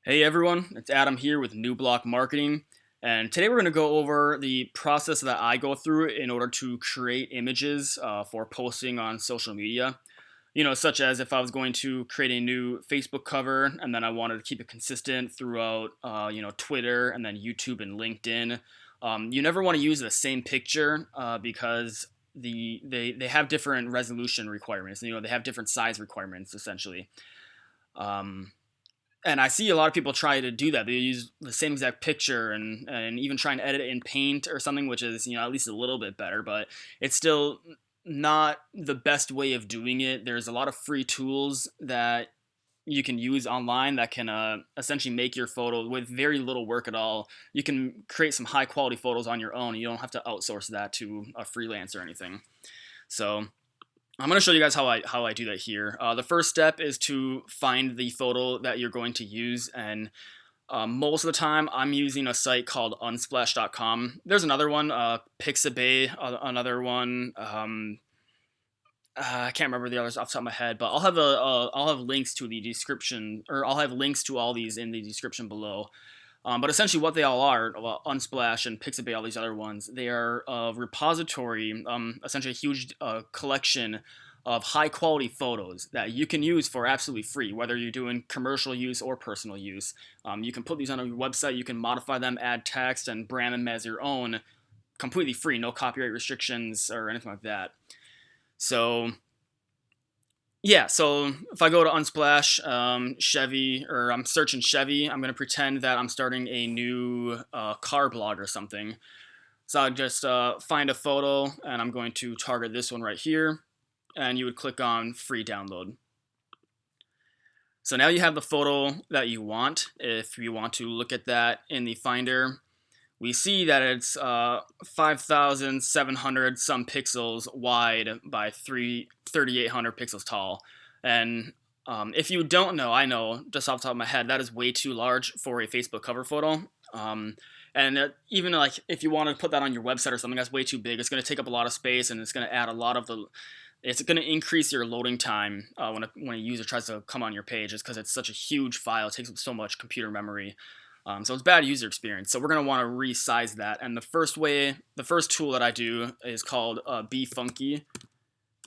Hey everyone, it's Adam here with New Block Marketing, and today we're going to go over the process that I go through in order to create images for posting on social media. Such as if I was going to create a new Facebook cover and then I wanted to keep it consistent throughout, Twitter and then YouTube and LinkedIn. You never want to use the same picture because they have different resolution requirements. They have different size requirements essentially. Um, and I see a lot of people try to do that. They use the same exact picture and even try and edit it in Paint or something, which is at least a little bit better, but it's still not the best way of doing it. There's a lot of free tools that you can use online that can essentially make your photo with very little work at all. You can create some high quality photos on your own. You don't have to outsource that to a freelance or anything. So I'm going to show you guys how I do that here. The first step is to find the photo that you're going to use, and most of the time I'm using a site called unsplash.com. There's another one, Pixabay, another one. I can't remember the others off the top of my head, but I'll have links to the description, or I'll have links to all these in the description below. But essentially, what they all are, well, Unsplash and Pixabay, all these other ones, they are a repository, essentially a huge collection of high quality photos that you can use for absolutely free, whether you're doing commercial use or personal use. You can put these on your website, you can modify them, add text, and brand them as your own, completely free, no copyright restrictions or anything like that. So yeah, so if I go to Unsplash, Chevy, or I'm searching Chevy, I'm going to pretend that I'm starting a new car blog or something. So I just find a photo, and I'm going to target this one right here, and you would click on free download. So now you have the photo that you want. If you want to look at that in the Finder, we see that it's 5,700 some pixels wide by 3,800 pixels tall. And if you don't know, I know just off the top of my head, that is way too large for a Facebook cover photo. Even like if you want to put that on your website or something, that's way too big. It's going to take up a lot of space, and it's going to add a lot of the. It's going to increase your loading time when a user tries to come on your page, just because it's such a huge file. It takes up so much computer memory. So it's bad user experience. So we're going to want to resize that. And the first tool that I do is called BeFunky,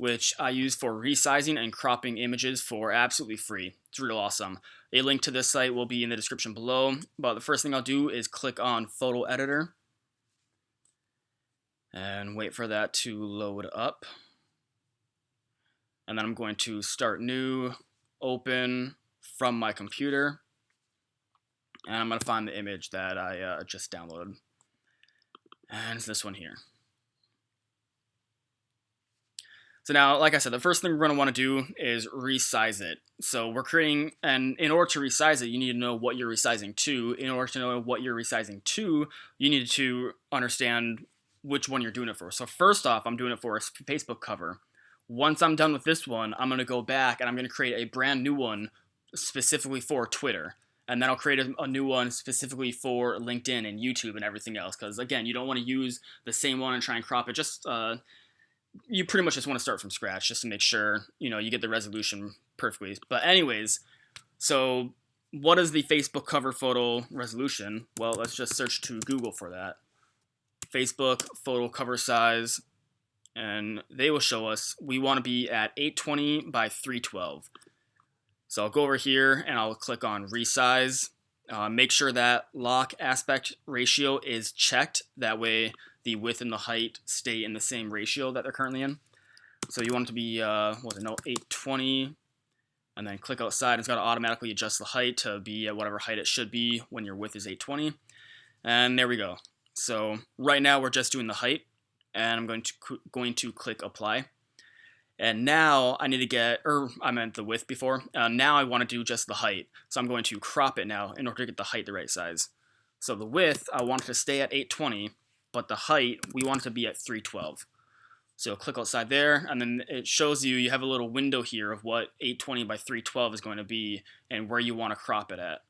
which I use for resizing and cropping images for absolutely free. It's real awesome. A link to this site will be in the description below. But the first thing I'll do is click on Photo Editor and wait for that to load up. And then I'm going to start new, open from my computer. And I'm going to find the image that I just downloaded. And it's this one here. So now, like I said, the first thing we're going to want to do is resize it. So we're creating, and in order to resize it, you need to know what you're resizing to. In order to know what you're resizing to, you need to understand which one you're doing it for. So first off, I'm doing it for a Facebook cover. Once I'm done with this one, I'm going to go back and I'm going to create a brand new one specifically for Twitter. And then I'll create a new one specifically for LinkedIn and YouTube and everything else. Because again, you don't want to use the same one and try and crop it. You pretty much just want to start from scratch just to make sure you get the resolution perfectly. But anyways, so what is the Facebook cover photo resolution? Well, let's just search to Google for that. Facebook photo cover size, and they will show us we want to be at 820 by 312. So I'll go over here and I'll click on Resize. Make sure that lock aspect ratio is checked. That way the width and the height stay in the same ratio that they're currently in. So you want it to be, 820, and then click outside. It's got to automatically adjust the height to be at whatever height it should be when your width is 820. And there we go. So right now we're just doing the height, and I'm going to click Apply. And now I need to I meant the width before. Now I want to do just the height. So I'm going to crop it now in order to get the height the right size. So the width, I want it to stay at 820, but the height, we want it to be at 312. So click outside there, and then it shows you have a little window here of what 820 by 312 is going to be and where you want to crop it at.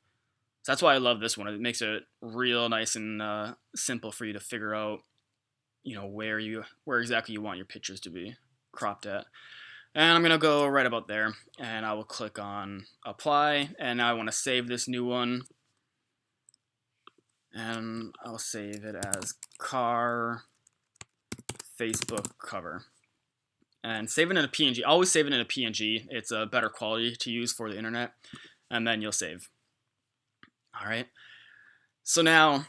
So that's why I love this one. It makes it real nice and simple for you to figure out, where exactly you want your pictures to be cropped at. And I'm going to go right about there, and I will click on Apply, and now I want to save this new one. and I'll save it as car Facebook cover. And save it in a PNG. Always save it in a PNG. It's a better quality to use for the internet. And then you'll save. All right. So now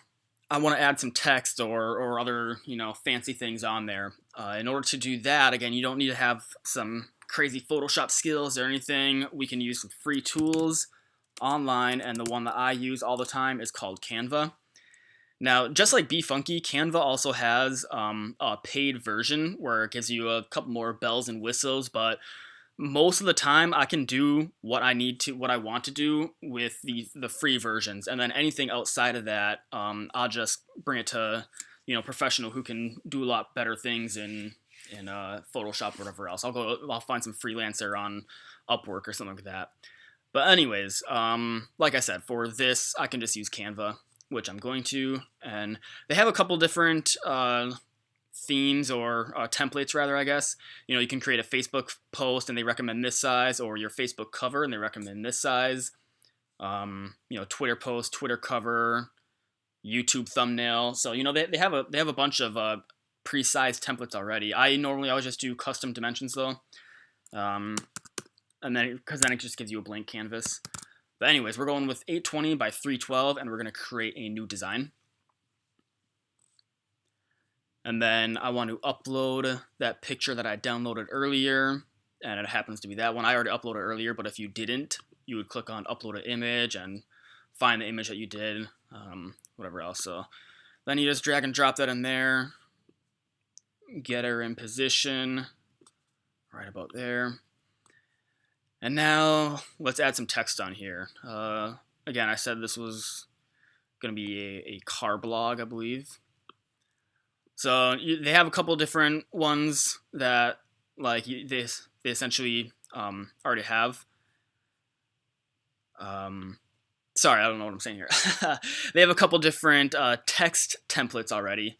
I want to add some text or other, fancy things on there. In order to do that, again, you don't need to have some crazy Photoshop skills or anything. We can use some free tools online, and the one that I use all the time is called Canva. Now, just like BeFunky, Canva also has a paid version where it gives you a couple more bells and whistles, but most of the time I can do what I want to do with the free versions, and then anything outside of that, I'll just bring it to professional who can do a lot better things in Photoshop or whatever else. I'll find some freelancer on Upwork or something like that. But anyways, like I said, for this I can just use Canva, which I'm going to, and they have a couple different themes or templates, rather, I guess. You can create a Facebook post and they recommend this size, or your Facebook cover and they recommend this size. Twitter post, Twitter cover, YouTube thumbnail. So they have a bunch of pre-sized templates already. I normally always just do custom dimensions though, and then because then it just gives you a blank canvas. But anyways, we're going with 820 by 312, and we're going to create a new design. And then I want to upload that picture that I downloaded earlier, and it happens to be that one. I already uploaded earlier, but if you didn't, you would click on upload an image and find the image that you did, whatever else. So then you just drag and drop that in there, get her in position, right about there. And now let's add some text on here. Again, I said this was going to be a car blog, I believe. So they have a couple different ones that they essentially already have. Sorry, I don't know what I'm saying here. They have a couple different text templates already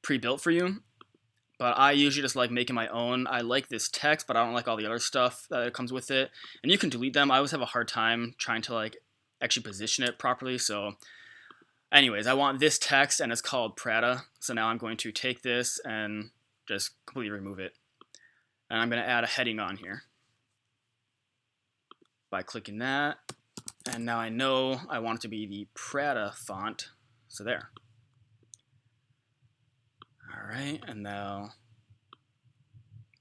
pre-built for you. But I usually just like making my own. I like this text, but I don't like all the other stuff that comes with it. And you can delete them. I always have a hard time trying to actually position it properly. So anyways, I want this text, and it's called Prada. So now I'm going to take this and just completely remove it. And I'm going to add a heading on here by clicking that. And now I know I want it to be the Prada font. So there. All right, and now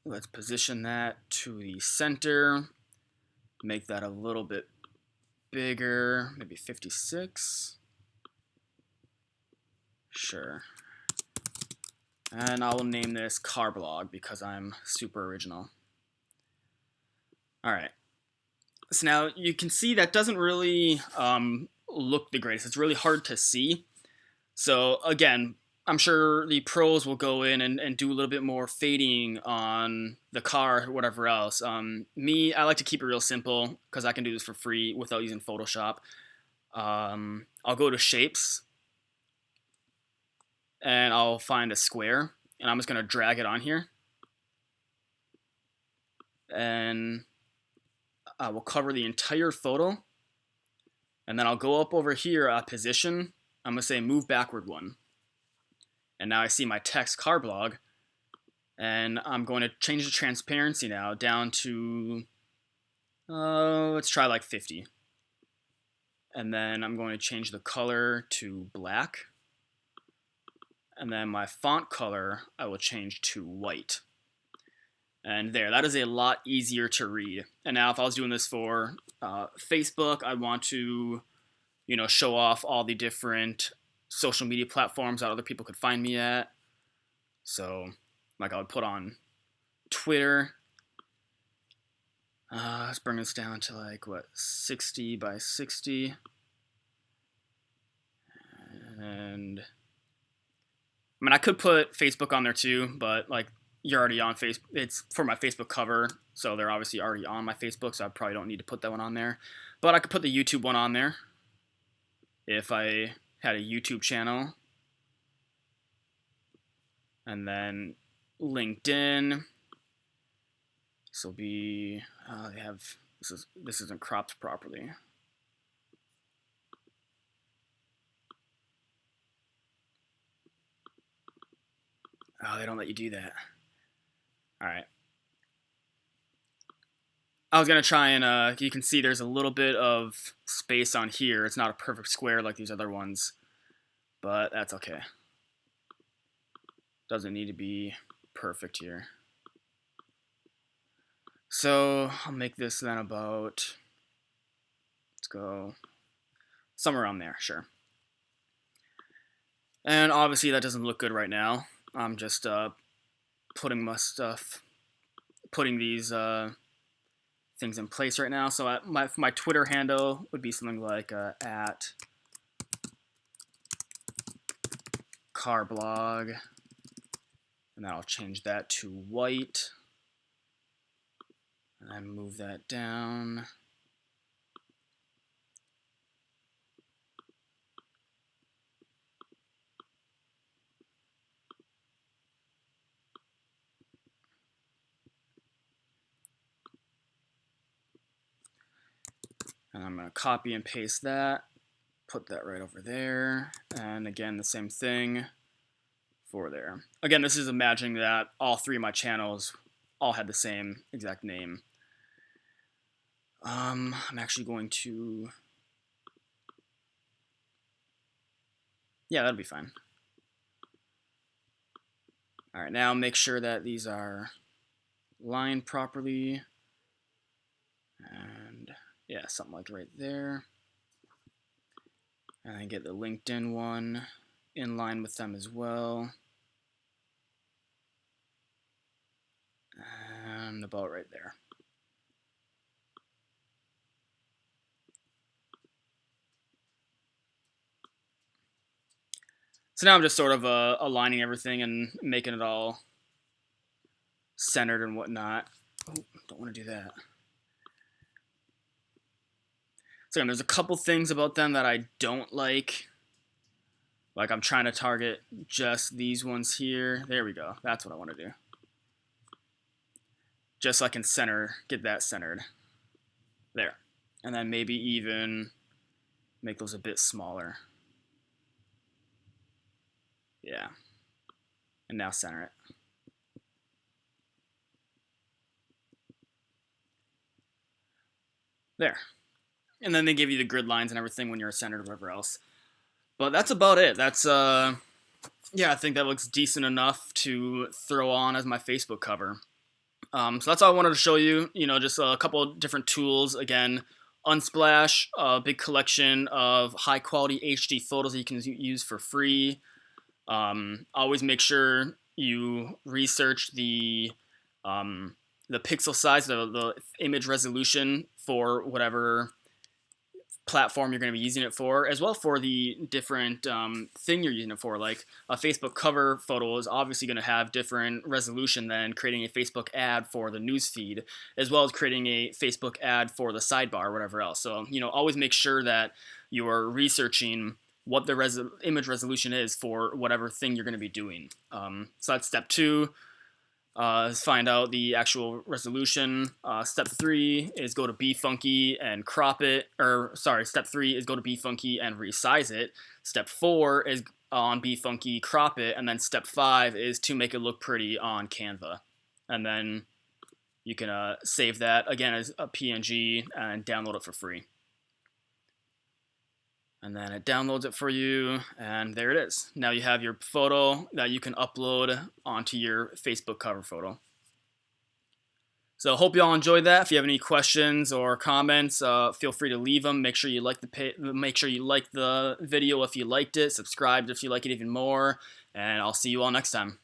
let's position that to the center. Make that a little bit bigger, maybe 56. Sure. And I will name this car blog because I'm super original. All right. So now you can see that doesn't really look the greatest. It's really hard to see. So again, I'm sure the pros will go in and do a little bit more fading on the car or whatever else. Me, I like to keep it real simple because I can do this for free without using Photoshop. I'll go to shapes and I'll find a square, and I'm just going to drag it on here. And I will cover the entire photo. And then I'll go up over here at position. I'm going to say move backward one. And now I see my text car blog. And I'm going to change the transparency now down to, let's try 50. And then I'm going to change the color to black. And then my font color, I will change to white. And there, that is a lot easier to read. And now if I was doing this for Facebook, I want to, show off all the different social media platforms that other people could find me at. So, I would put on Twitter. Let's bring this down to 60 by 60. And I could put Facebook on there too, but you're already on Facebook. It's for my Facebook cover, so they're obviously already on my Facebook, so I probably don't need to put that one on there. But I could put the YouTube one on there if I had a YouTube channel. And then LinkedIn. This will be this isn't cropped properly. Oh, they don't let you do that. All right. I was gonna try and you can see there's a little bit of space on here. It's not a perfect square like these other ones, but that's okay. Doesn't need to be perfect here. So I'll make this then about, let's go somewhere around there, sure. And obviously that doesn't look good right now. I'm just putting these things in place right now. So my Twitter handle would be something like at carblog, and then I'll change that to white, and then move that down. And I'm going to copy and paste that, put that right over there, and again the same thing for there. Again, this is imagining that all three of my channels all had the same exact name. I'm actually going to, yeah, that'll be fine. All right, now make sure that these are lined properly, and yeah, something like right there. And then get the LinkedIn one in line with them as well. And about right there. So now I'm just sort of aligning everything and making it all centered and whatnot. Oh, don't want to do that. So again, there's a couple things about them that I don't like. Like I'm trying to target just these ones here. There we go. That's what I want to do. Just so I can get that centered. There. And then maybe even make those a bit smaller. Yeah. And now center it. There. And then they give you the grid lines and everything when you're centered or whatever else. But that's about it. That's, yeah, I think that looks decent enough to throw on as my Facebook cover. So that's all I wanted to show you. You know, just a couple of different tools. Again, Unsplash, a big collection of high quality HD photos that you can use for free. Always make sure you research the pixel size, the image resolution for whatever platform you're going to be using it for, as well for the different thing you're using it for. Like a Facebook cover photo is obviously going to have different resolution than creating a Facebook ad for the news feed, as well as creating a Facebook ad for the sidebar or whatever else. So, you know, always make sure that you are researching what the image resolution is for whatever thing you're going to be doing. So that's step 2. Is find out the actual resolution. Step 3 is go to BeFunky and crop it. Or sorry, step 3 is go to BeFunky and resize it. Step 4 is on BeFunky, crop it, and then step 5 is to make it look pretty on Canva. And then you can save that again as a PNG and download it for free. And then it downloads it for you, and there it is. Now you have your photo that you can upload onto your Facebook cover photo. So hope you all enjoyed that. If you have any questions or comments, feel free to leave them. Make sure you like the video if you liked it. Subscribe if you like it even more, and I'll see you all next time.